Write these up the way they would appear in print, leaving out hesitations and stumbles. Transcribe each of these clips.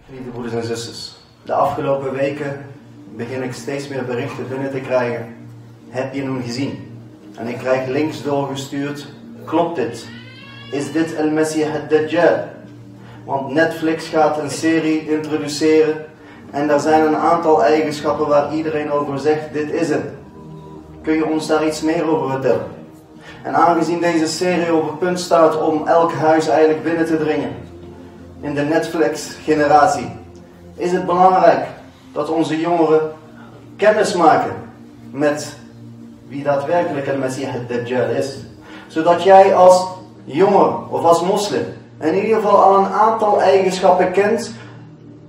Geliefde broeders en zusters, de afgelopen weken begin ik steeds meer berichten binnen te krijgen. Heb je hem gezien? En ik krijg links doorgestuurd. Klopt dit? Is dit al-Maseeh Addadjal? Want Netflix gaat een serie introduceren. En daar zijn een aantal eigenschappen waar iedereen over zegt, dit is het. Kun je ons daar iets meer over vertellen? En aangezien deze serie op het punt staat om elk huis eigenlijk binnen te dringen in de Netflix-generatie, is het belangrijk dat onze jongeren kennis maken met wie daadwerkelijk een Maseeh Addadjal is. Zodat jij als jongen of als moslim in ieder geval al een aantal eigenschappen kent,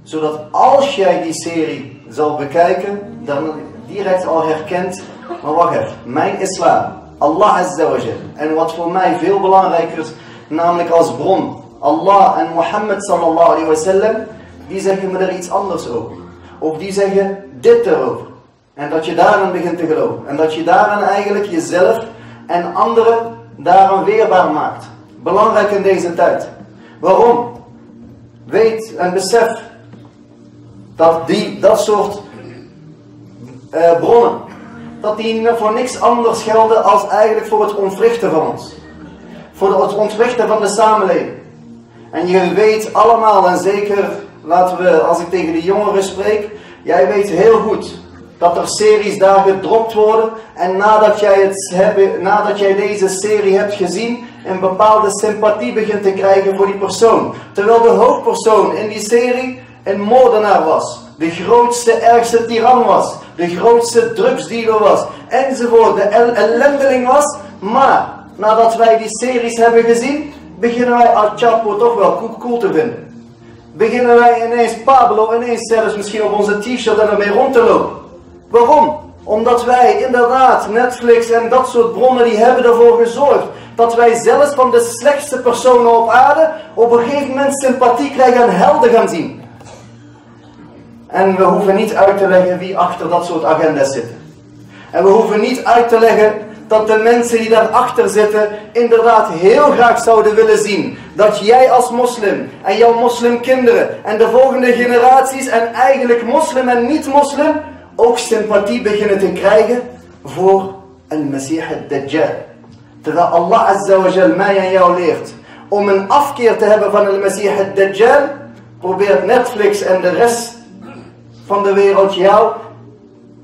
zodat als jij die serie zal bekijken, dan direct al herkent, maar wacht even, mijn islam, Allah Addadjal, en wat voor mij veel belangrijker is, namelijk als bron, Allah en Mohammed sallallahu alayhi wa sallam, die zeggen me er iets anders over. Of die zeggen dit erover. En dat je daarin begint te geloven. En dat je daarin eigenlijk jezelf en anderen daarin weerbaar maakt. Belangrijk in deze tijd. Waarom? Weet en besef dat dat soort bronnen, dat die voor niks anders gelden als eigenlijk voor het ontwrichten van ons. Voor het ontwrichten van de samenleving. En je weet allemaal, en zeker laten we, als ik tegen de jongeren spreek, jij weet heel goed dat er series daar gedropt worden. En nadat jij deze serie hebt gezien, een bepaalde sympathie begint te krijgen voor die persoon. Terwijl de hoofdpersoon in die serie een moordenaar was. De grootste, ergste tiran was. De grootste drugsdealer was. Enzovoort. De ellendeling was. Maar nadat wij die series hebben gezien, beginnen wij Al Chapo toch wel cool te vinden. Beginnen wij ineens Pablo, ineens zelfs misschien op onze t-shirt en ermee rond te lopen. Waarom? Omdat wij inderdaad, Netflix en dat soort bronnen, die hebben ervoor gezorgd dat wij zelfs van de slechtste personen op aarde op een gegeven moment sympathie krijgen en helden gaan zien. En we hoeven niet uit te leggen wie achter dat soort agenda's zitten. En we hoeven niet uit te leggen dat de mensen die daarachter zitten inderdaad heel graag zouden willen zien dat jij als moslim en jouw moslimkinderen en de volgende generaties en eigenlijk moslim en niet-moslim ook sympathie beginnen te krijgen voor een Maseeh Addadjal. Terwijl Allah Azzawajal mij en jou leert om een afkeer te hebben van een Maseeh Addadjal, probeert Netflix en de rest van de wereld jou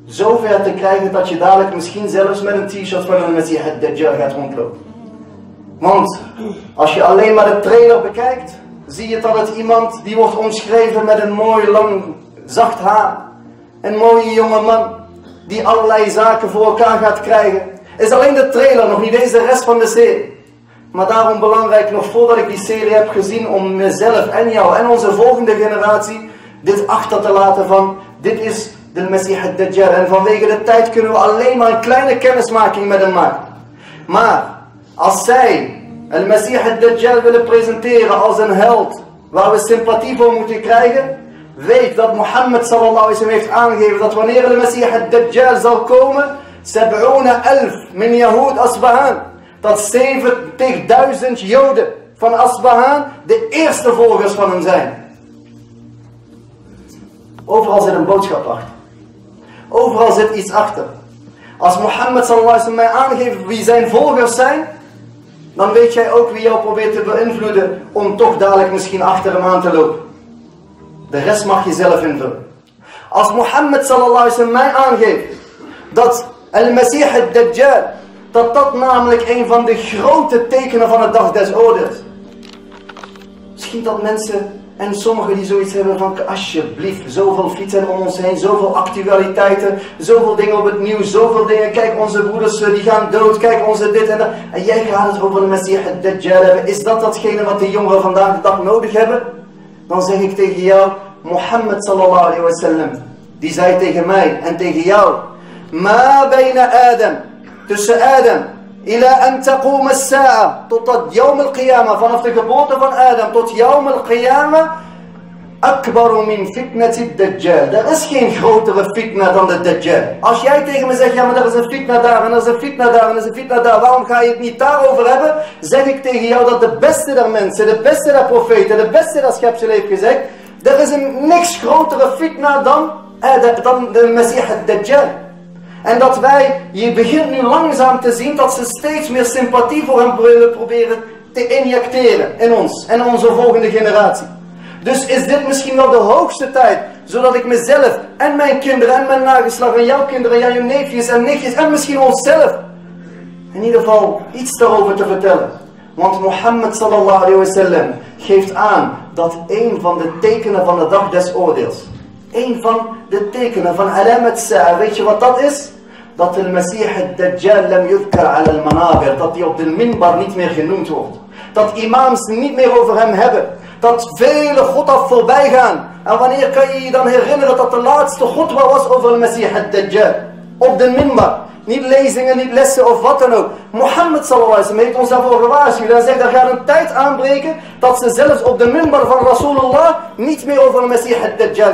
zover te krijgen dat je dadelijk misschien zelfs met een t-shirt van een Maseeh Addadjal gaat rondlopen. Want als je alleen maar de trailer bekijkt, zie je dat het iemand die wordt omschreven met een mooi lang zacht haar. Een mooie jonge man die allerlei zaken voor elkaar gaat krijgen. Is alleen de trailer, nog niet eens de rest van de serie. Maar daarom belangrijk nog voordat ik die serie heb gezien om mezelf en jou en onze volgende generatie dit achter te laten van dit is de Maseeh Addadjal. En vanwege de tijd kunnen we alleen maar een kleine kennismaking met hem maken. Maar als zij een Maseeh Addadjal willen presenteren als een held waar we sympathie voor moeten krijgen, weet dat Mohammed sallallahu alaihi wasallam heeft aangegeven dat wanneer de Maseeh Addadjal zal komen, 70.000 min Yahud Asbahan, dat 70.000 Joden van Asbahan de eerste volgers van hem zijn. Overal zit een boodschap achter. Overal zit iets achter. Als Mohammed sallallahu alaihi wasallam mij aangeeft wie zijn volgers zijn, dan weet jij ook wie jou probeert te beïnvloeden om toch dadelijk misschien achter hem aan te lopen. De rest mag je zelf invullen. Als Mohammed sallallahu alaihi wasallam mij aangeeft dat al-Maseeh Addadjal, dat namelijk een van de grote tekenen van het dag des oordeels. Misschien dat mensen en sommigen die zoiets hebben van alsjeblieft, zoveel fietsen om ons heen, zoveel actualiteiten, zoveel dingen op het nieuws, zoveel dingen, kijk onze broeders die gaan dood, kijk onze dit en dat. En jij gaat het over de Maseeh Addadjal hebben. Is dat datgene wat de jongeren vandaag de dag nodig hebben? Dan zeg ik tegen jou, Mohammed sallallahu alayhi wa sallam, die zei tegen mij en tegen jou, ma bayna Adam, tussen Adam, ila an taqoom as-sa'a, tot yawm al-qiyamah, vanaf de geboorte van Adam tot yawm al-qiyamah, akbaru min fitnati Dajjal. Er is geen grotere fitna dan de Dajjal. Als jij tegen me zegt, ja maar er is een fitna daar en er is een fitna daar en er is een fitna daar, waarom ga je het niet daarover hebben? Zeg ik tegen jou dat de beste der mensen, de beste der profeten, de beste der schepsel heeft gezegd, Er is niks grotere fitna dan de maseeh Addadjal. En dat je begint nu langzaam te zien dat ze steeds meer sympathie voor hem willen proberen te injecteren in ons en onze volgende generatie. Dus is dit misschien wel de hoogste tijd, zodat ik mezelf en mijn kinderen en mijn nageslacht en jouw kinderen en jouw neefjes en nichtjes en misschien onszelf in ieder geval iets daarover te vertellen. Want Mohammed sallallahu alayhi wa sallam geeft aan dat een van de tekenen van de dag des oordeels, een van de tekenen van alamat sa'a, weet je wat dat is? Dat de maseeh Addadjal lam yudhkar ala al-manabir, dat hij op de minbar niet meer genoemd wordt. Dat imams niet meer over hem hebben. Dat vele godaf voorbij gaan. En wanneer kan je je dan herinneren dat de laatste khutba was over de maseeh Addadjal? Op de minbar. Niet lezingen, niet lessen of wat dan ook. Mohammed sallallahu alaihi wasallam heeft ons daarvoor gewaarschuwd. Hij zegt, er gaat een tijd aanbreken dat ze zelfs op de minbar van Rasulullah niet meer over de maseeh Addadjal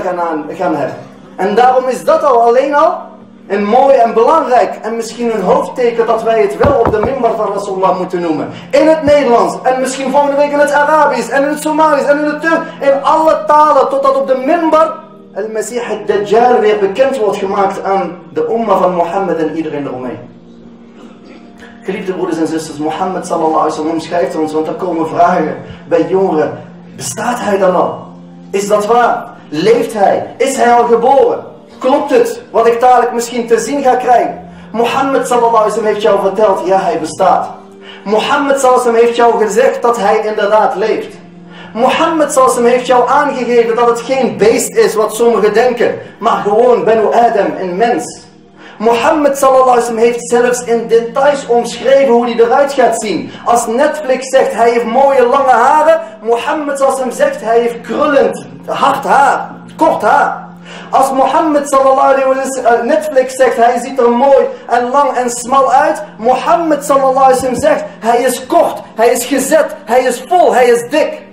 gaan hebben. En daarom is dat alleen al een mooi en belangrijk en misschien een hoofdteken dat wij het wel op de minbar van Rasulullah moeten noemen. In het Nederlands en misschien volgende week in het Arabisch en in het Somalisch en in het Turks. In alle talen totdat op de minbar al-Maseeh Addadjal weer bekend wordt gemaakt aan de umma van Mohammed en iedereen eromheen. Geliefde broeders en zusters, Mohammed sallallahu alaihi wasallam omschrijft ons, want er komen vragen bij jongeren. Bestaat hij dan al? Is dat waar? Leeft hij? Is hij al geboren? Klopt het, wat ik dadelijk misschien te zien ga krijgen? Mohammed sallallahu alaihi wasallam heeft jou verteld, ja, hij bestaat. Mohammed sallallahu alaihi wasallam heeft jou gezegd dat hij inderdaad leeft. Mohammed sallallahu alaihi wasallam heeft jou aangegeven dat het geen beest is wat sommigen denken, maar gewoon Banu Adam, een mens. Mohammed sallallahu alaihi wasallam heeft zelfs in details omschreven hoe hij eruit gaat zien. Als Netflix zegt hij heeft mooie lange haren, Mohammed sallallahu alaihi wasallam zegt hij heeft krullend, hard haar, kort haar. Als Mohammed sallallahu alaihi wasallam Netflix zegt hij ziet er mooi en lang en smal uit, Mohammed sallallahu alaihi wasallam zegt hij is kort, hij is gezet, hij is vol, hij is dik.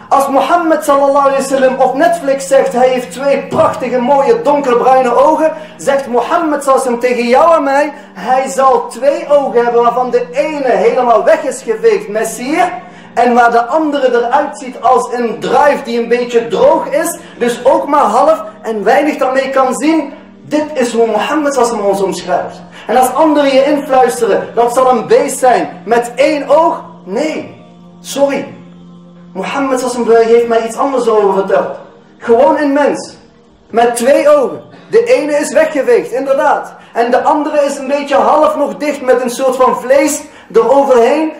Als Mohammed sallallahu alaihi wasallam op Netflix zegt hij heeft twee prachtige mooie donkerbruine ogen, zegt Mohammed sallallahu alaihi wasallam tegen jou en mij, hij zal twee ogen hebben waarvan de ene helemaal weg is geveegd, maseeh, en waar de andere eruit ziet als een druif die een beetje droog is, dus ook maar half en weinig daarmee kan zien. Dit is hoe Mohammed sallallahu alaihi wasallam ons omschrijft. En als anderen je influisteren, dat zal een beest zijn met één oog, nee, sorry. Mohammed sallallahu alaihi wasallam heeft mij iets anders over verteld. Gewoon een mens. Met twee ogen. De ene is weggeveegd, inderdaad. En de andere is een beetje half nog dicht met een soort van vlees eroverheen.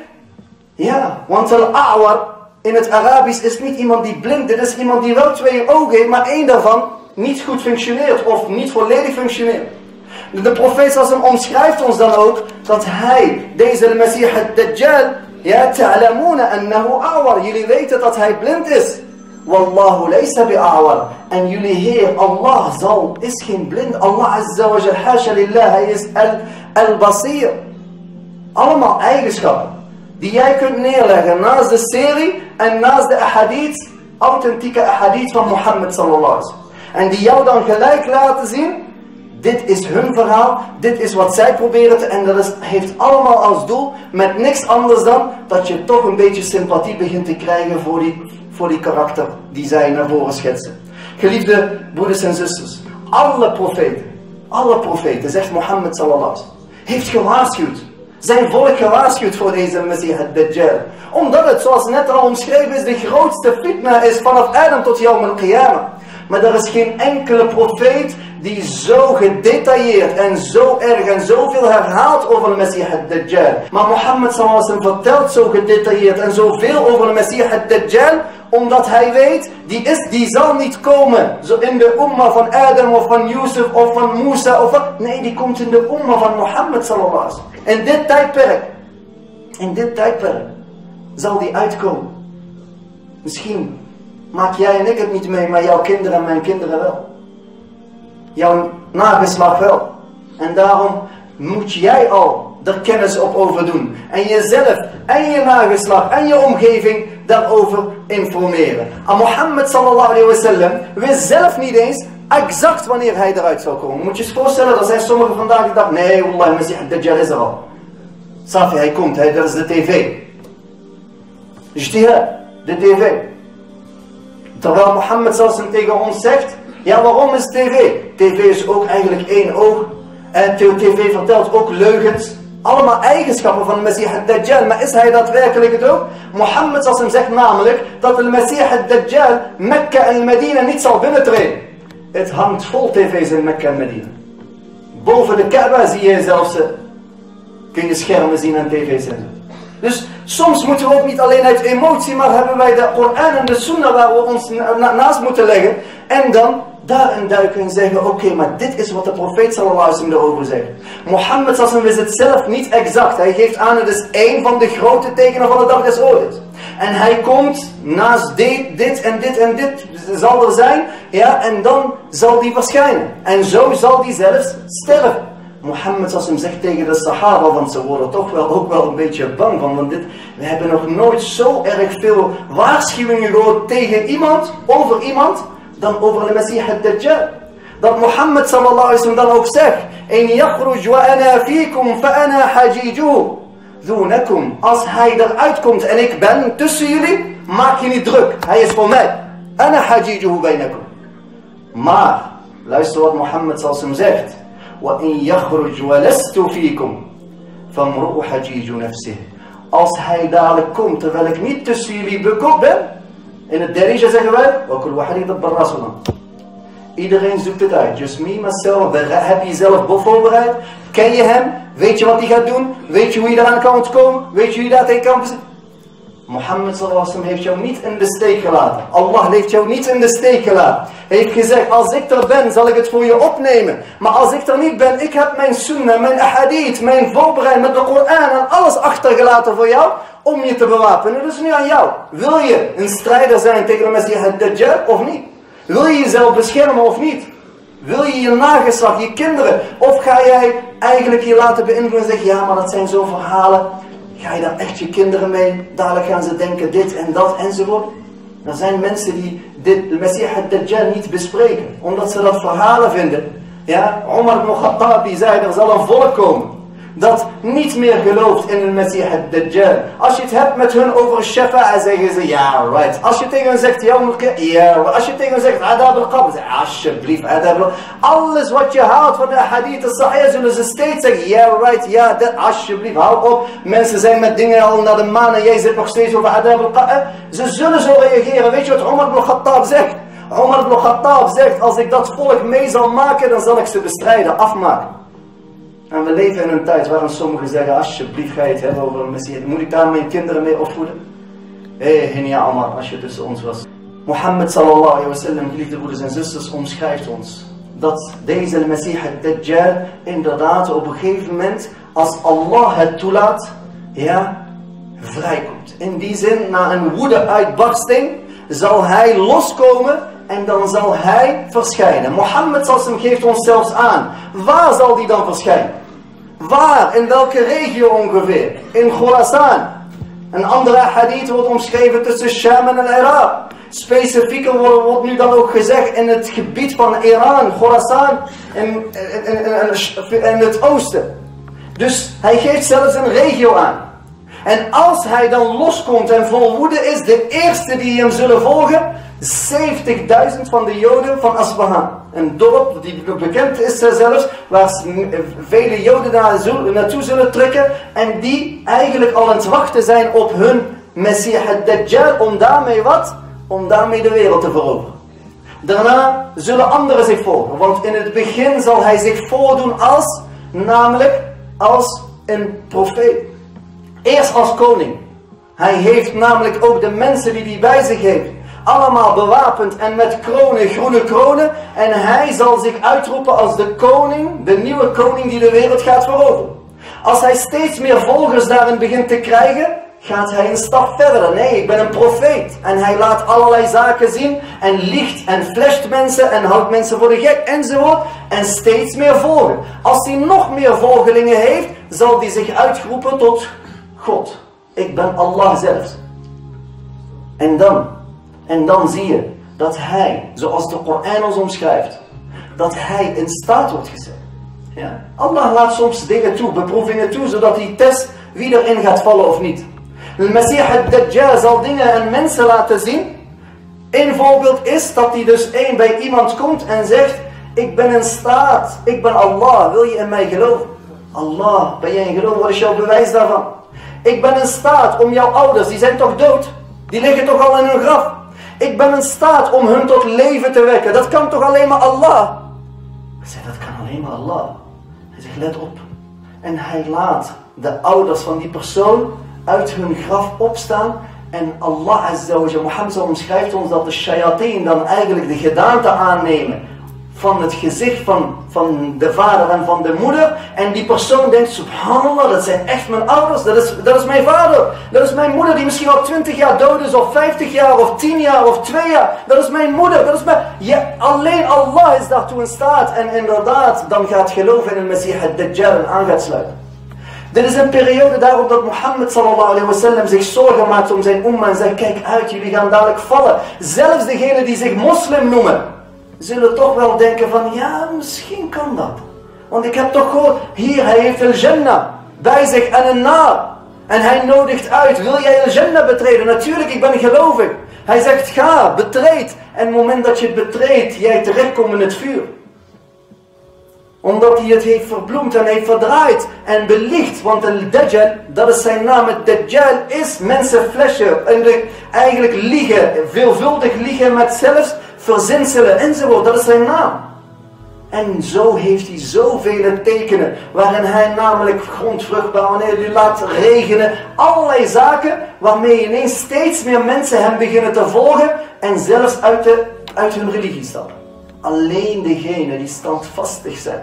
Ja, want al-a'war in het Arabisch is niet iemand die blind is. Het is iemand die wel twee ogen heeft, maar één daarvan niet goed functioneert. Of niet volledig functioneert. De profeet sallallahu alaihi wasallam omschrijft ons dan ook dat hij, deze maseeh Addadjal, ja, ta'lamuna annahu a'war. Jullie weten dat hij blind is. Wallahu laysa bi'a'war. En jullie Heer, Allah is geen blind. Allah azza wa jal, hasha lillah, hij is al-basir. Allemaal eigenschappen die jij kunt neerleggen naast de serie en naast de ahadith, authentieke ahadith van Mohammed sallallahu alaihi wasallam. En die jou dan gelijk laten zien, dit is hun verhaal, dit is wat zij proberen te, en dat heeft allemaal als doel met niks anders dan dat je toch een beetje sympathie begint te krijgen voor die karakter die zij naar voren schetsen. Geliefde broeders en zusters, alle profeten, zegt Mohammed sallallahu alaihi wasallam, heeft gewaarschuwd. Zijn volk gewaarschuwd voor deze maseeh Addadjal. Omdat het, zoals net al omschreven is, de grootste fitna is vanaf Adam tot Yawm al-Qiyamah. Maar er is geen enkele profeet die zo gedetailleerd en zo erg en zoveel herhaalt over de maseeh Addadjal. Maar Mohammed sallallahu alaihi wasallam vertelt zo gedetailleerd en zoveel over de maseeh Addadjal, omdat hij weet, die zal niet komen zo in de umma van Adam of van Yusuf of van Musa of wat. Nee, die komt in de umma van Mohammed sallallahu alaihi wasallam. In dit tijdperk zal die uitkomen. Misschien maak jij en ik het niet mee, maar jouw kinderen en mijn kinderen wel. Jouw nageslacht wel. En daarom moet jij al er kennis op overdoen. En jezelf en je nageslacht en je omgeving daarover informeren. En Mohammed sallallahu alaihi wasallam wist zelf niet eens exact wanneer hij eruit zou komen. Moet je je voorstellen, er zijn sommigen vandaag die dachten, nee, wallah, maseeh Addadjal is er al. Safi, hij komt, dat is de tv. Ijtihad, de tv. Terwijl Mohammed zelfs tegen ons zegt, ja, waarom is tv? TV is ook eigenlijk één oog. En tv vertelt ook leugens. Allemaal eigenschappen van de Maseeh Addadjal. Maar is hij daadwerkelijk het ook? Mohammed zelfs zegt namelijk dat de Maseeh Addadjal Mekka en Medina niet zal binnentreden. Het hangt vol tv's in Mekka en Medina. Boven de Kaaba zie je zelfs, kun je schermen zien en tv's in. Dus soms moeten we ook niet alleen uit emotie, maar hebben wij de Koran en de Sunnah waar we ons naast moeten leggen. En dan daarin duiken en zeggen, oké, maar dit is wat de profeet sallallahu alaihi wasallam erover zegt. Mohammed sallallahu alaihi wasallam is het zelf niet exact. Hij geeft aan, het is één van de grote tekenen van de dag des oordeels. En hij komt naast dit en dit en dit zal er zijn. Ja, en dan zal die verschijnen. En zo zal die zelfs sterven. Mohammed sallallahu alaihi wasallam zegt tegen de Sahaba, want ze worden toch wel ook wel een beetje bang van. Want we hebben nog nooit zo erg veel waarschuwingen gehoord tegen iemand, over iemand, dan over de Maseeh Addadjal. Dat Mohammed sallallahu alaihi wasallam dan ook zegt, in yakhruj wa ana fikum fa ana hajijuhu dunakum. Als hij eruit komt en ik ben tussen jullie, maak je niet druk. Hij is voor mij. Ana hajijuhu bainakum. Maar, luister wat Mohammed sallallahu alaihi wasallam zegt. Wa in yakhruj wa lastu fikum famru'u hajiju nafsih. Als hij dadelijk komt terwijl ik niet tussen jullie bekoop ben. In het derija zeggen wij, iedereen zoekt het uit. Just me, myself. Heb je jezelf voorbereid? Ken je hem? Weet je wat hij gaat doen? Weet je hoe je eraan kan ontkomen? Weet je hoe je dat tegen kan bezitten? Mohammed sallallahu alaihi wasallam heeft jou niet in de steek gelaten. Allah heeft jou niet in de steek gelaten. Hij heeft gezegd, als ik er ben, zal ik het voor je opnemen. Maar als ik er niet ben, ik heb mijn sunnah, mijn ahadith, mijn voorbereid met de Koran en alles achtergelaten voor jou, om je te bewapenen. Dus nu aan jou. Wil je een strijder zijn tegen de Maseeh Addadjal of niet? Wil je jezelf beschermen of niet? Wil je je nageslacht, je kinderen? Of ga jij eigenlijk je laten beïnvloeden en zeggen, ja, maar dat zijn zo verhalen. Ga je daar echt je kinderen mee? Dadelijk gaan ze denken dit en dat enzovoort. Er zijn mensen die de Maseeh Addadjal niet bespreken. Omdat ze dat verhalen vinden. Ja, Omar ibn Khattab die zei, er zal een volk komen dat niet meer gelooft in de Maseeh Addadjal. Als je het hebt met hun over shafa'a, zeggen ze, ja, right. Als je tegen hen zegt, ja, als je tegen hen zegt, Addadjal, zeg alsjeblieft, Addadjal. Alles wat je haalt van de hadith al-sahih, zullen ze steeds zeggen, ja, right, ja, dat, alsjeblieft, hou op. Mensen zijn met dingen al naar de maan en jij zit nog steeds over Addadjal. Ze zullen zo reageren. Weet je wat Omar ibn Khattab zegt? Omar ibn Khattab zegt, als ik dat volk mee zal maken, dan zal ik ze bestrijden, afmaken. En we leven in een tijd waarin sommigen zeggen, alsjeblieft ga je het hebben over een Messias. Moet ik daar mijn kinderen mee opvoeden? Ja Omar, als je tussen ons was. Mohammed sallallahu alaihi wasallam, geliefde broeders en zusters, omschrijft ons dat deze Maseeh Addadjal inderdaad op een gegeven moment, als Allah het toelaat, ja, vrijkomt. In die zin, na een woede-uitbarsting, zal hij loskomen en dan zal hij verschijnen. Mohammed sallam geeft ons zelfs aan. Waar zal die dan verschijnen? Waar? In welke regio ongeveer? In Khorasan. Een andere hadith wordt omschreven tussen Sham en Irak. Specifieker wordt nu dan ook gezegd in het gebied van Iran, Khorasan, in het oosten. Dus hij geeft zelfs een regio aan. En als hij dan loskomt en vol woede is, de eerste die hem zullen volgen, 70.000 van de Joden van Asbahan. Een dorp die bekend is zelfs, waar vele Joden naartoe zullen trekken. En die eigenlijk al aan het wachten zijn op hun Maseeh Addadjal. Om daarmee wat? Om daarmee de wereld te veroveren. Daarna zullen anderen zich volgen. Want in het begin zal hij zich voordoen als, namelijk als een profeet. Eerst als koning. Hij heeft namelijk ook de mensen die hij bij zich heeft allemaal bewapend en met kronen, groene kronen. En hij zal zich uitroepen als de koning, de nieuwe koning die de wereld gaat veroveren. Als hij steeds meer volgers daarin begint te krijgen, gaat hij een stap verder. Nee, ik ben een profeet. En hij laat allerlei zaken zien en liegt en flasht mensen en houdt mensen voor de gek enzovoort. En steeds meer volgen. Als hij nog meer volgelingen heeft, zal hij zich uitroepen tot God. Ik ben Allah zelf. En dan zie je dat hij, zoals de Koran ons omschrijft, dat hij in staat wordt gezet. Ja? Allah laat soms dingen toe, beproevingen toe, zodat hij test wie erin gaat vallen of niet. De Maseeh Addadjal zal dingen en mensen laten zien Een voorbeeld is dat hij dus bij iemand komt en zegt: ik ben in staat, ik ben Allah, wil je in mij geloven? Allah, ben jij in geloof? Wat is jouw bewijs daarvan? Ik ben in staat om jouw ouders, die zijn toch dood? Die liggen toch al in hun graf? Ik ben in staat om hun tot leven te wekken. Dat kan toch alleen maar Allah? Hij zei: dat kan alleen maar Allah. Hij zegt: let op. En hij laat de ouders van die persoon uit hun graf opstaan. En Allah Azza wa Jalla, Mohammed omschrijft ons dat de shayateen dan eigenlijk de gedaante aannemen van het gezicht van de vader en van de moeder. En die persoon denkt: subhanallah, dat zijn echt mijn ouders, dat is mijn vader, dat is mijn moeder die misschien al 20 jaar dood is, of 50 jaar, of 10 jaar, of 2 jaar. Dat is mijn moeder, dat is mijn... Ja, alleen Allah is daartoe in staat. En inderdaad, dan gaat geloven in de maseeh Addadjal en aan gaat sluiten. Dit is een periode daarop dat Mohammed sallallahu alaihi wasallam zich zorgen maakt om zijn umma en zegt: kijk uit, jullie gaan dadelijk vallen. Zelfs degenen die zich moslim noemen, zullen toch wel denken van: ja, misschien kan dat. Want ik heb toch gehoord, hier, hij heeft al-Jannah bij zich en een naar. En hij nodigt uit: wil jij al-Jannah betreden? Natuurlijk, ik ben gelovig. Hij zegt: ga, betreed. En op het moment dat je het betreedt, jij terechtkomt in het vuur. Omdat hij het heeft verbloemd en heeft verdraaid en belicht. Want Addadjal, dat is zijn naam. Addadjal is mensen flashen. En eigenlijk liegen, veelvuldig liegen met zelfs verzinselen enzovoort. Dat is zijn naam. En zo heeft hij zoveel tekenen. Waarin hij namelijk grondvruchtbaar, wanneer hij laat regenen. Allerlei zaken waarmee ineens steeds meer mensen hem beginnen te volgen. En zelfs uit hun religie stappen. Alleen degenen die standvastig zijn,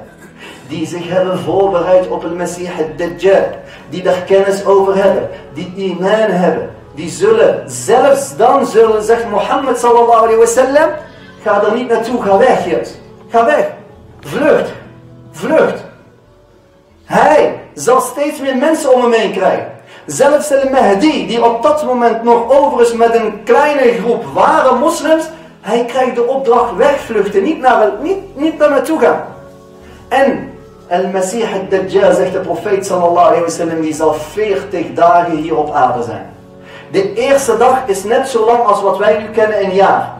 die zich hebben voorbereid op het maseeh Addadjal, die daar kennis over hebben, die iman hebben, die zullen, zelfs dan zullen, zegt Mohammed sallallahu alaihi wasallam: ga er niet naartoe, ga weg juist. Ga weg. Vlucht. Vlucht. Hij zal steeds meer mensen om hem heen krijgen. Zelfs al-Mahdi, die op dat moment nog over is met een kleine groep ware moslims, hij krijgt de opdracht wegvluchten, niet naar naartoe gaan. En al-Maseeh Addadjal, zegt de profeet sallallahu alaihi wasallam, die zal 40 dagen hier op aarde zijn. De eerste dag is net zo lang als wat wij nu kennen in jaar.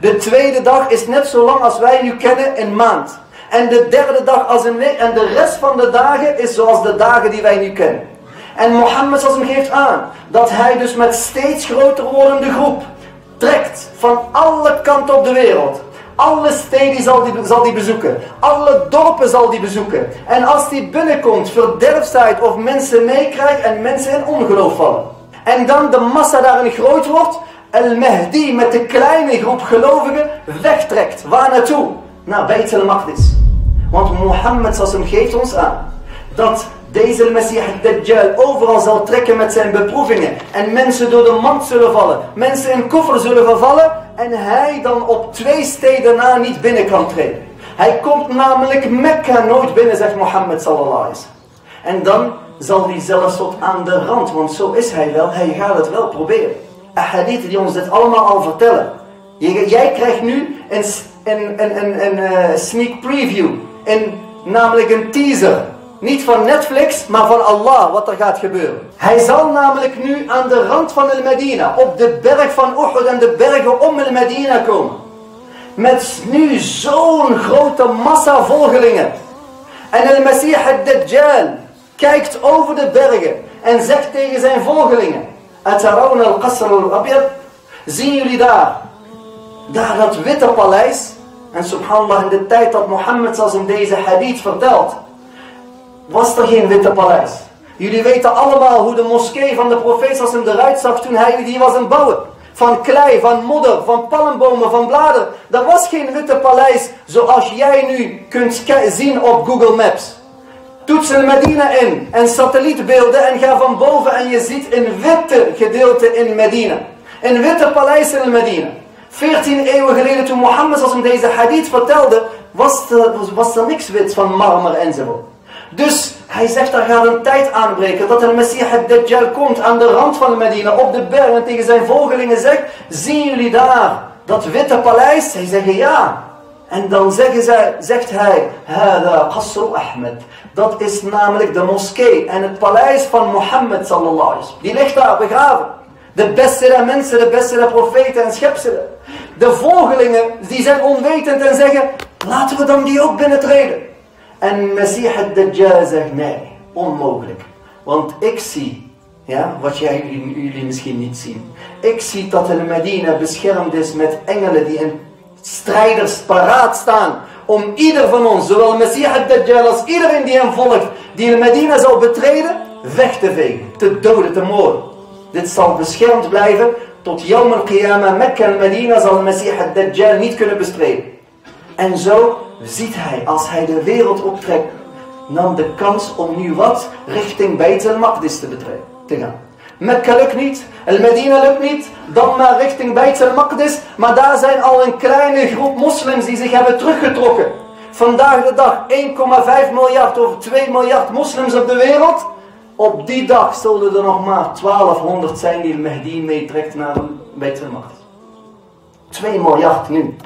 De tweede dag is net zo lang als wij nu kennen in maand. En de derde dag als een week. En de rest van de dagen is zoals de dagen die wij nu kennen. En Mohammed geeft aan dat hij dus met steeds groter wordende groep trekt van alle kanten op de wereld. Alle steden zal die bezoeken. Alle dorpen zal die bezoeken. En als die binnenkomt, verderfsheid of mensen meekrijgt en mensen in ongeloof vallen. En dan de massa daarin groot wordt. Al-Mahdi met de kleine groep gelovigen wegtrekt. Waar naartoe? Naar Beit al-Maqdis. Want Mohammed geeft ons aan dat deze Maseeh Addadjal overal zal trekken met zijn beproevingen. En mensen door de mand zullen vallen. Mensen in koffer zullen vervallen. En hij dan op 2 steden na niet binnen kan treden. Hij komt namelijk Mekka nooit binnen, zegt Mohammed sallallahu alaihi wasallam. En dan zal hij zelfs tot aan de rand. Want zo is hij wel. Hij gaat het wel proberen. Ahadith die ons dit allemaal al vertellen. Jij krijgt nu een sneak preview. Namelijk een teaser. Niet van Netflix, maar van Allah, wat er gaat gebeuren. Hij zal namelijk nu aan de rand van al-Medina, op de berg van Uhud en de bergen om al-Medina komen. Met nu zo'n grote massa volgelingen. En al-Maseeh Addadjal kijkt over de bergen en zegt tegen zijn volgelingen: Atarawna al-Qasr al-Abyad, zien jullie daar dat witte paleis? En subhanallah, in de tijd dat Mohammed deze hadith vertelt, was er geen witte paleis. Jullie weten allemaal hoe de moskee van de profeet eruit zag toen hij die was aan het bouwen. Van klei, van modder, van palmbomen, van bladeren. Er was geen witte paleis zoals jij nu kunt zien op Google Maps. Toets Medina in en satellietbeelden en ga van boven en je ziet een witte gedeelte in Medina. Een witte paleis in Medina. 14 eeuwen geleden toen Mohammed deze hadith vertelde, was er niks wit van marmer enzovoort. Dus hij zegt, er gaat een tijd aanbreken dat een Maseeh Addadjal komt aan de rand van Medina op de berg en tegen zijn volgelingen zegt: zien jullie daar dat witte paleis? Zij zeggen ja. En dan zegt hij: Hada Qasr Ahmed. Dat is namelijk de moskee en het paleis van Mohammed sallallahu alaihi wasallam. Die ligt daar begraven. De beste der mensen, de beste der profeten en schepselen. De volgelingen die zijn onwetend en zeggen, laten we dan die ook binnentreden. En Maseeh Addadjal zegt, nee, onmogelijk. Want ik zie, ja, wat jullie misschien niet zien. Ik zie dat de Medina beschermd is met engelen die in strijders paraat staan. Om ieder van ons, zowel Maseeh Addadjal als iedereen die hem volgt, die de Medina zal betreden, weg te vegen, te doden, te moorden. Dit zal beschermd blijven tot Yawm al-Qiyamah. Mekka en Medina zal Maseeh Addadjal niet kunnen bestreden. En zo ziet hij, als hij de wereld optrekt, nam de kans om nu wat richting Beit al-Maqdis te gaan. Mekka lukt niet, Medina lukt niet, dan maar richting Beit al-Maqdis. Maar daar zijn al een kleine groep moslims die zich hebben teruggetrokken. Vandaag de dag 1,5 miljard of 2 miljard moslims op de wereld. Op die dag zullen er nog maar 1200 zijn die Mahdi meetrekt naar Beit al-Maqdis. 2 miljard nu.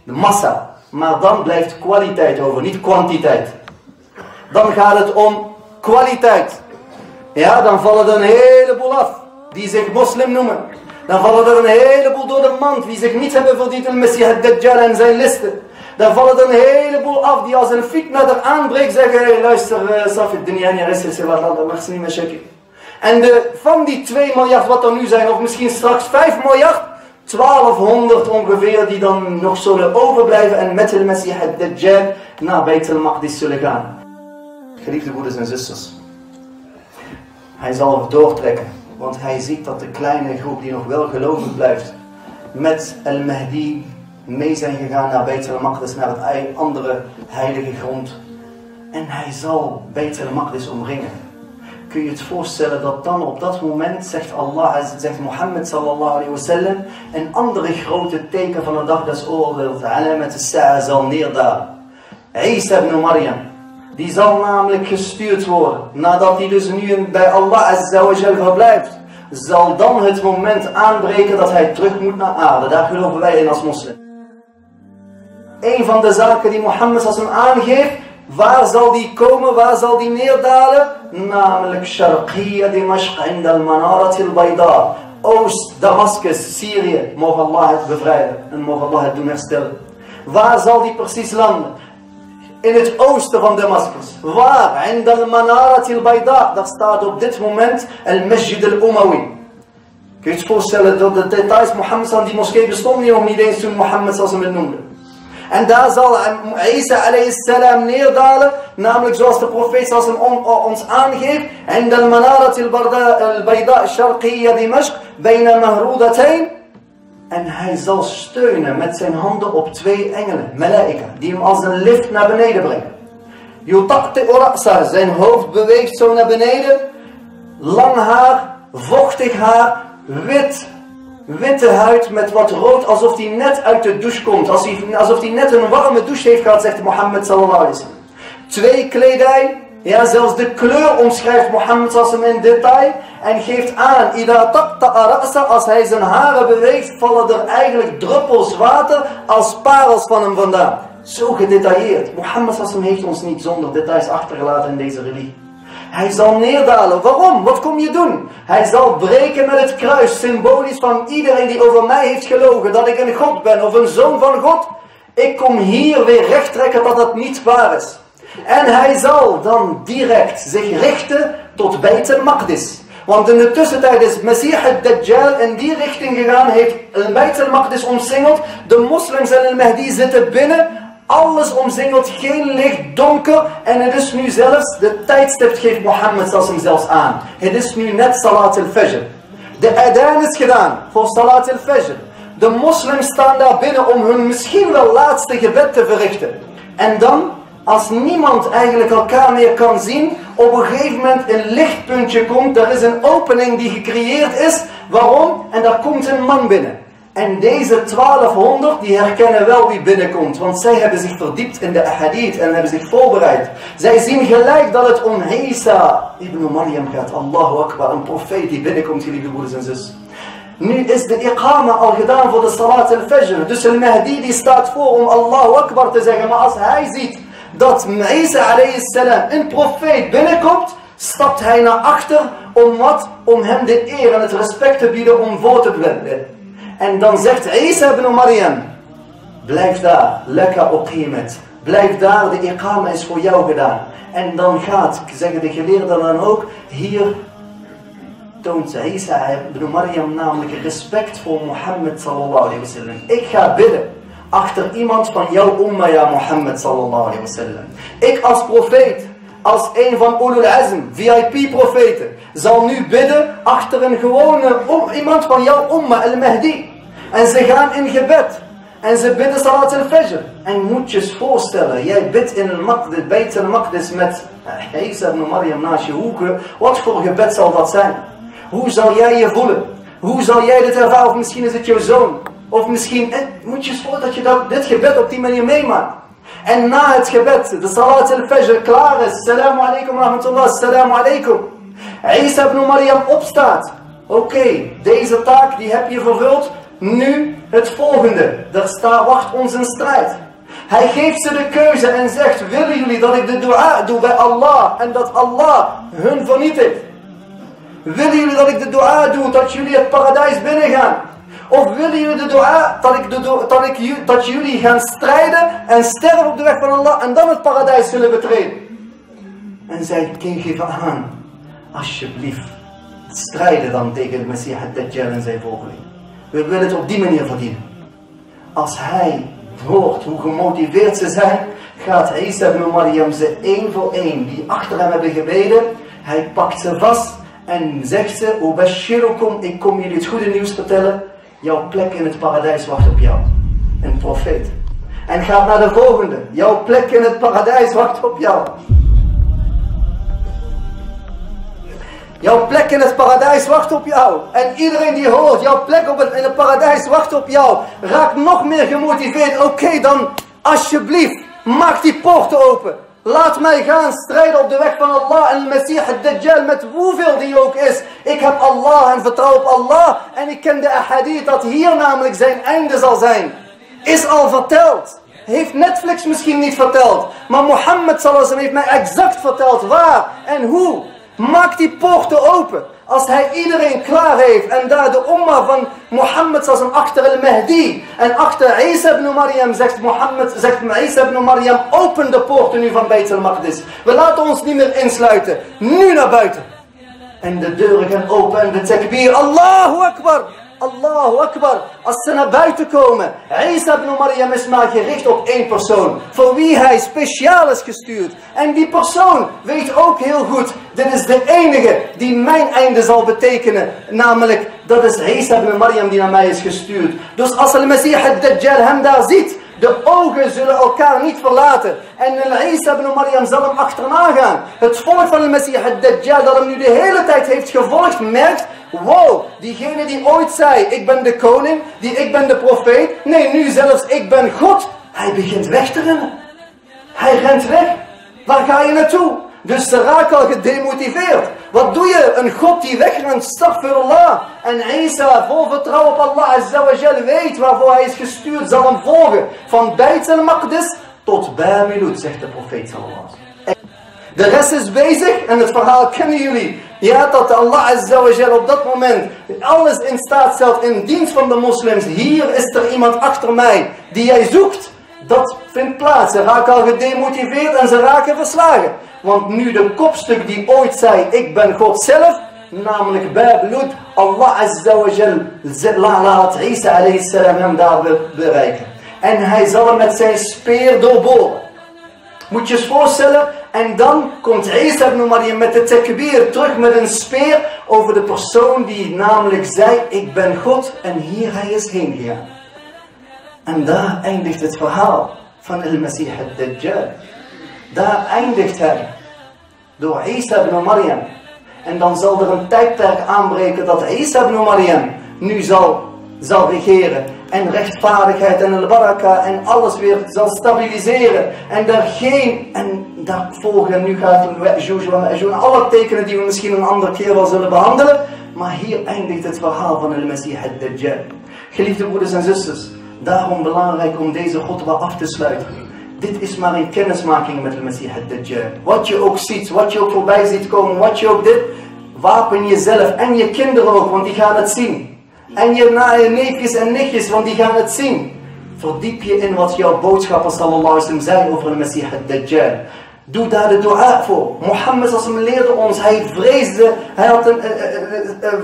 De massa. Maar dan blijft kwaliteit over, niet kwantiteit. Dan gaat het om kwaliteit. Ja, dan vallen er een heleboel af die zich moslim noemen. Dan vallen er een heleboel door de mand die zich niet hebben verdiend in Maseeh Addadjal en zijn listen. Dan vallen er een heleboel af die als een fitna er aanbreekt zeggen, hey, luister, Safid Dunyani en van die 2 miljard wat er nu zijn, of misschien straks 5 miljard, 1200 ongeveer die dan nog zullen overblijven en met de Maseeh Addadjal naar Beit al-Maqdis zullen gaan. Geliefde broeders en zusters, hij zal doortrekken, want hij ziet dat de kleine groep die nog wel gelovig blijft met al-Mahdi mee zijn gegaan naar Beit al-Maqdis, naar het andere heilige grond. En hij zal Beit al-Maqdis omringen. Kun je het voorstellen dat dan op dat moment, zegt Allah, zegt Mohammed sallallahu alayhi wa sallam, een andere grote teken van de dag des oordeels, alamat as-sa'a, zal neerdalen. Isa ibn Maryam, die zal namelijk gestuurd worden, nadat hij dus nu bij Allah azza wa jal verblijft, zal dan het moment aanbreken dat hij terug moet naar aarde. Daar geloven wij in als moslim. Een van de zaken die Mohammed sallallahu alayhi wa sallam aangeeft, waar zal die komen, waar zal die neerdalen? Namelijk Sharqiyya Dimashq inda al-Manarat al-Bayda. Oost Damascus, Syrië. Mogen Allah het bevrijden en mogen Allah het doen herstellen. Waar zal die precies landen? In het oosten van Damascus. Waar? Inda al-Manarat al-Bayda. Daar staat op dit moment al-Masjid al-Umawi. Kun je je voorstellen dat de details Mohammed sallallahu die moskee bestond niet, nog niet eens toen Mohammed sallallahu het noemde. En daar zal Isa alayhi salam neerdalen, namelijk zoals de profeet ons aangeeft, in de manarat al-bayda sharqiyya Dimashq, bijna mahroudatayn. En hij zal steunen met zijn handen op 2 engelen, malaika, die hem als een lift naar beneden brengen. Yutaqti'u ra'sa, zijn hoofd beweegt zo naar beneden, lang haar, vochtig haar, witte huid met wat rood, alsof hij net uit de douche komt. Alsof hij net een warme douche heeft gehad, zegt Mohammed sallallahu alaihi wasallam. 2 kledij, ja, zelfs de kleur omschrijft Mohammed sallallahu alaihi wasallam in detail. En geeft aan, ida taqta'a ra'sa, als hij zijn haren beweegt, vallen er eigenlijk druppels water als parels van hem vandaan. Zo gedetailleerd. Mohammed sallallahu alaihi wasallam heeft ons niet zonder details achtergelaten in deze religie. Hij zal neerdalen. Waarom? Wat kom je doen? Hij zal breken met het kruis, symbolisch van iedereen die over mij heeft gelogen, dat ik een God ben of een zoon van God. Ik kom hier weer recht trekken dat het niet waar is. En hij zal dan direct zich richten tot Beit al-Maqdis. Want in de tussentijd is Maseeh Addadjal in die richting gegaan, heeft Beit al-Maqdis omsingeld. De moslims en al-Mahdi zitten binnen. Alles omsingeld, geen licht, donker. En het is nu zelfs, de tijdstip geeft Mohammed zelfs aan. Het is nu net Salat al-Fajr. De adaan is gedaan voor Salat al-Fajr. De moslims staan daar binnen om hun misschien wel laatste gebed te verrichten. En dan, als niemand eigenlijk elkaar meer kan zien, op een gegeven moment een lichtpuntje komt. Er is een opening die gecreëerd is. Waarom? En daar komt een man binnen. En deze 1200 die herkennen wel wie binnenkomt. Want zij hebben zich verdiept in de ahadith en hebben zich voorbereid. Zij zien gelijk dat het om Isa ibn Maryam gaat. Allahu Akbar, een profeet die binnenkomt, geliefde broeders en zus. Nu is de iqama al gedaan voor de Salat al-Fajr. Dus al-Mahdi die staat voor om Allahu Akbar te zeggen. Maar als hij ziet dat Isa alayhi salam, een profeet, binnenkomt, stapt hij naar achter om wat? Om hem de eer en het respect te bieden om voor te blenden. En dan zegt Isa ibn Maryam, blijf daar, laka uqimat. Blijf daar, de iqama is voor jou gedaan. En dan gaat, zeggen de geleerden dan ook, hier toont Isa ibn Maryam namelijk respect voor Mohammed sallallahu alayhi wa sallam. Ik ga bidden achter iemand van jouw umma, ja Mohammed sallallahu alayhi wa sallam. Ik als profeet, als een van ulul azm, VIP-profeten, zal nu bidden achter een gewone iemand van jouw umma, al-Mahdi. En ze gaan in gebed. En ze bidden salat al-fajr. En moet je eens voorstellen, jij bidt in al-Maqdis, Beit al-Maqdis met Isa ibn Maryam naast je hoeken. Wat voor gebed zal dat zijn? Hoe zal jij je voelen? Hoe zal jij dit ervaren? Of misschien is het jouw zoon. Of misschien, moet je eens voor dat je dit gebed op die manier meemaakt. En na het gebed, de salat al-fajr klaar is. Assalamu alaikum wa rahmatullah, assalamu alaikum. Isa ibn Maryam opstaat. Oké, deze taak die heb je vervuld. Nu het volgende. Daar wacht ons een strijd. Hij geeft ze de keuze en zegt, willen jullie dat ik de dua doe bij Allah en dat Allah hun vernietigt? Willen jullie dat ik de dua doe dat jullie het paradijs binnengaan? Of willen jullie de dua dat jullie gaan strijden en sterven op de weg van Allah en dan het paradijs zullen betreden? En zij geven aan, alsjeblieft, strijden dan tegen de Maseeh Addadjal en zijn volgelingen. We willen het op die manier verdienen. Als hij hoort hoe gemotiveerd ze zijn, gaat Isa ibn Maryam ze één voor één, die achter hem hebben gebeden, hij pakt ze vast en zegt ze, Ubashirukum, ik kom jullie het goede nieuws vertellen, jouw plek in het paradijs wacht op jou. Een profeet. En gaat naar de volgende, jouw plek in het paradijs wacht op jou. Jouw plek in het paradijs wacht op jou. En iedereen die hoort, jouw plek in het paradijs wacht op jou. Raakt nog meer gemotiveerd. Oké, dan alsjeblieft, maak die poorten open. Laat mij gaan strijden op de weg van Allah en Maseeh Addadjal met hoeveel die ook is. Ik heb Allah en vertrouw op Allah. En ik ken de ahadith dat hier namelijk zijn einde zal zijn. Is al verteld. Heeft Netflix misschien niet verteld. Maar Mohammed sallallahu alaihi wasallam heeft mij exact verteld waar en hoe. Maak die poorten open. Als hij iedereen klaar heeft en daar de umma van Mohammed sallallahu achter al-Mahdi en achter Isa ibn Maryam zegt Isa ibn Maryam, open de poorten nu van Beit al-Maqdis. We laten ons niet meer insluiten. Nu naar buiten. En de deuren gaan open en de takbir. Allahu Akbar. Allahu Akbar. Als ze naar buiten komen. Isa ibn Maryam is maar gericht op één persoon. Voor wie hij speciaal is gestuurd. En die persoon weet ook heel goed. Dit is de enige die mijn einde zal betekenen. Namelijk, dat is Isa ibn Maryam die naar mij is gestuurd. Dus als al-Maseeh Addadjal hem daar ziet. De ogen zullen elkaar niet verlaten. En Isa ibn Maryam zal hem achterna gaan. Het volk van al-Maseeh Addadjal dat hem nu de hele tijd heeft gevolgd, merkt, wow, diegene die ooit zei, ik ben de koning, ik ben de profeet, nee, nu zelfs ik ben God. Hij begint weg te rennen. Hij rent weg. Waar ga je naartoe? Dus ze raken al gedemotiveerd. Wat doe je? Een God die wegrent, astaghfirullah. En Isa, vol vertrouwen op Allah Azza wa Jal, weet waarvoor hij is gestuurd, zal hem volgen. Van Beit al-Maqdis tot Bamilut, zegt de profeet sallallahu. De rest is bezig en het verhaal kennen jullie. Ja, dat Allah Azza wa Jal op dat moment alles in staat stelt in dienst van de moslims. Hier is er iemand achter mij die jij zoekt. Dat vindt plaats. Ze raken al gedemotiveerd en ze raken verslagen. Want nu de kopstuk die ooit zei, ik ben God zelf, namelijk Bamilut, Allah Azza wa Jal laat Isa alayhi salam hem daar bereiken. En hij zal hem met zijn speer doorboren. Moet je eens voorstellen, en dan komt Isa ibn Maryam met de takbir terug met een speer over de persoon die namelijk zei, ik ben God en hier hij is heen gegaan. En daar eindigt het verhaal van al-Maseeh Addadjal. Daar eindigt hij. Door Isa ibn Maryam. En dan zal er een tijdperk aanbreken dat Isa ibn Maryam nu zal regeren. En rechtvaardigheid en al-baraka en alles weer zal stabiliseren. En daar volgen, nu gaat het alle tekenen die we misschien een andere keer wel zullen behandelen. Maar hier eindigt het verhaal van al-Maseeh Addadjal. Geliefde broeders en zusters. Daarom belangrijk om deze khutba af te sluiten. Dit is maar een kennismaking met de Maseeh Addadjal. Wat je ook ziet, wat je ook voorbij ziet komen, wat je ook dit, wapen jezelf en je kinderen ook, want die gaan het zien. en je neefjes en nichtjes, want die gaan het zien. Verdiep je in wat jouw boodschapper sallallahu alaihi wasallam zei over de Maseeh Addadjal. Doe daar de dua voor. Mohammed leerde ons, hij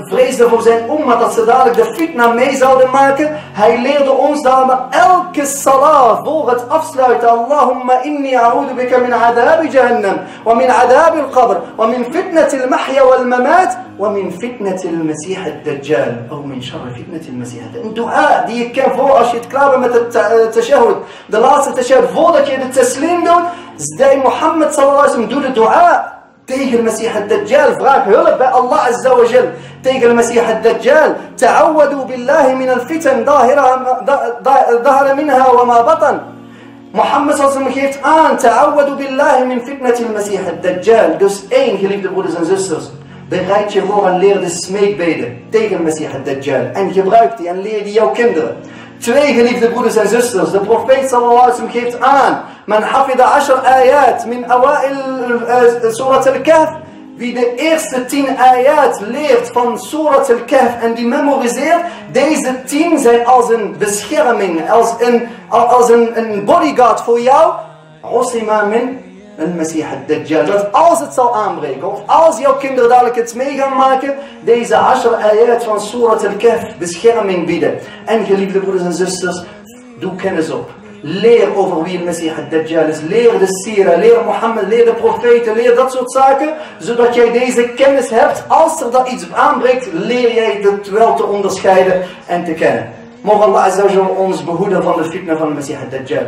vreesde voor zijn umma dat ze dadelijk de fitna mee zouden maken. Hij leerde ons daar elke salah voor het afsluiten. Allahumma inni a'udhu bika min adabi jahannam, wa min adabi al-qabr, wa min fitnati al-mahya wal-mamat, wa min fitnati al-Maseeh Addadjal, of min sharri fitnati al-Maseeh Addadjal. Een dua die je kan voor als je het klaar bent met het tashahhud. De laatste tashahhud, voordat je de taslim doet, zei Mohammed sallallahu alaihi wasallam, doe de dua tegen Maseeh Addadjal. Vraag hulp bij Allah azza wa jal. Tegen Maseeh Addadjal. Ta'awwadu billahi min al-fitan dahara minha wa ma batan. Mohammed sallallahu alaihi wasallam geeft aan. Ta'awwadu billahi min fitnati al-Maseeh Addadjal. Dus één, geliefde broeders en zusters. Bereid je voor en leer de smeekbeden tegen Maseeh Addadjal. En gebruik die en leer die jouw kinderen. Twee, geliefde broeders en zusters. De profeet sallallahu alaihi wasallam geeft aan. Man hafida 10 ayat min awail surat al-Kahf. Wie de eerste 10 ayat leert van surat al-Kahf en die memoriseert. Deze 10 zijn als een bescherming. Als een bodyguard voor jou. Usima min al-Maseeh Addadjal. Dat als het zal aanbreken. Of als jouw kinderen dadelijk het mee gaan maken. Deze 10 ayat van surat al-Kahf bescherming bieden. En geliefde broeders en zusters. Doe kennis op. Leer over wie Maseeh Addadjal is. Leer de sira, leer Mohammed, leer de profeten, leer dat soort zaken. Zodat jij deze kennis hebt. Als er dat iets aanbreekt, leer jij het wel te onderscheiden en te kennen. Mogen Allah azza wa jalla ons behoeden van de fitna van Maseeh Addadjal.